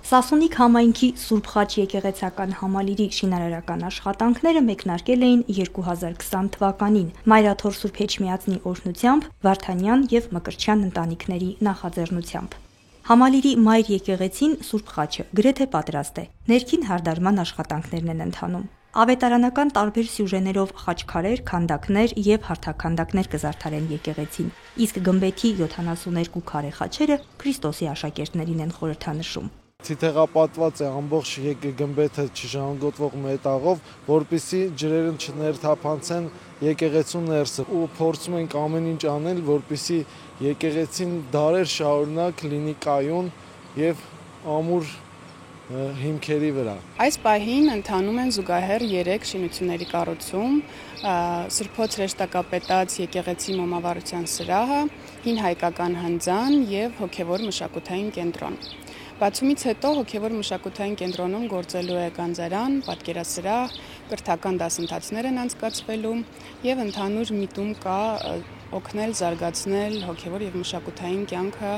Սասունիք համայնքի Սուրբ Խաչ եկեղեցական համալիրի շինարարական աշխատանքները մեկնարկել էին 2020 թվականին Մայրաթոր Սուրբ Էջմիածնի օրհնությամբ Վարդանյան եւ Մկրտչյան ընտանիքների նախաձեռնությամբ։ Համալիրի մայր եկեղեցին Սուրբ Խաչը գրեթե պատրաստ է։ Ներքին հարդարման աշխատանքներն են ընթանում։ Ավետարանական տարբեր սյուժեներով խաչքարեր, քանդակներ եւ հարթաքանդակներ կզարդարեն եկեղեցին, իսկ գմբեթի 72 քարե խաչերը Քրիստոսի աշակերտներին են խորհրդանշում։ Թիթեղապատված է ամբողջ գմբեթը չժանգոտվող մետաղով, որպեսզի ջրերը չներթափանցեն եկեղեցու ներսը, ու փորձում ենք ամեն ինչ անել, որպեսզի եկեղեցին դարեր շարունակ լինի կայուն եւ ամուր հիմքերի վրա։ Այս պահին ընթանում են զուգահեռ 3 շինությունների կառուցում՝ Սրբոց հրեշտակապետած եկեղեցի մոմավառության սրահը, հին հայկական հնձան եւ հոգեվոր մշակութային կենտրոն։ Բացումից հետո հոգեվոր մշակութային կենտրոնում գործելու է գանձարան, պատկերասրահ, կրթական դասընթացներ են անցկացվելու եւ ընդհանուր միտում կա օգնել զարգացնել հոգեվոր եւ մշակութային կյանքը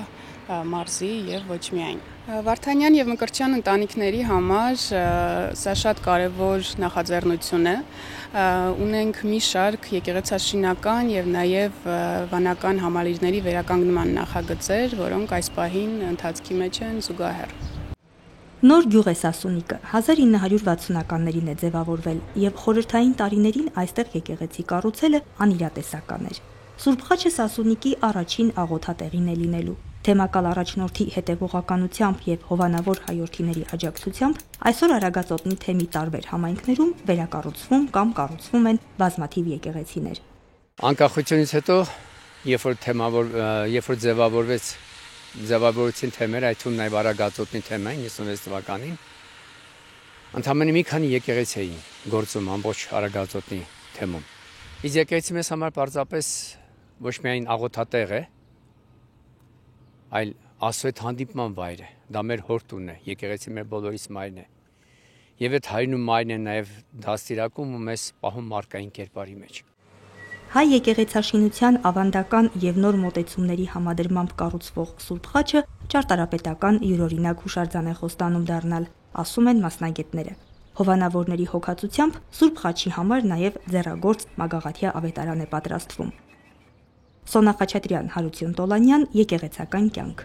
մարզի եւ ոչ միայն։ Վարդանյան եւ Մկրտչյան ընտանիքների համար սա շատ կարեւոր նախաձեռնություն է։ Ունենք մի շարք եկեղեցաշինական եւ նաեւ վանական համալիրների վերականգնման նախագծեր, որոնք այս պահին ընթացքի մեջ են զուգահեռ։ Նոր գյուղ է Սասունիկը, 1960-ականներին է ձևավորվել եւ խորհրդային տարիներին այստեղ եկեղեցի կառուցելը անիրատեսական էր։ Սուրբ Խաչը Սասունիկի առաջին աղոթատեղին է լինելու։ Թեմակալ առաջնորդի հետևողականությամբ եւ հովանավոր հայորդիների աջակցությամբ այսօր Արագածոտնի թեմի տարբեր համայնքներում վերակառուցվում կամ կառուցվում են բազմաթիվ եկեղեցիներ։ Անկախությունից հետո, երբ որ ձևավորվեցին թեմերը, այդ թվում նաեւ Արագածոտնի թեմային 96 թվականին, ընդամենը մի քանի եկեղեցի էին գործում ամբողջ Արագածոտնի թեմում։ Իսկ եկեղեցի մեզ համար պարզապես ոչ միայն աղոթատեղ է, այլ Աստծո հետ հանդիպման վայր է, դա մեր հորտունն է, եկեղեցի մեր բոլորիս մայրն է։ Եվ այդ հայրն ու մայրն է նաև դաստիարակում ու մեզ պահում մարդկային կերպարի մեջ։ Հայ եկեղեցաշինության ավանդական եւ նոր մոտեցումների համադրմամբ կառուցվող Սուրբ Խաչը ճարտարապետական յուրօրինակ հուշարձան է խոստանում դառնալ, ասում են մասնագետները։ Հովանավորների հոգացությամբ Սուրբ Խաչի համար նաև ձեռագործ մագաղաթյա ավետարան է պատրաստվում։ Սոնա Խաչատրյան, Հարություն Տոլանյան, Եկեղեցական կյանք։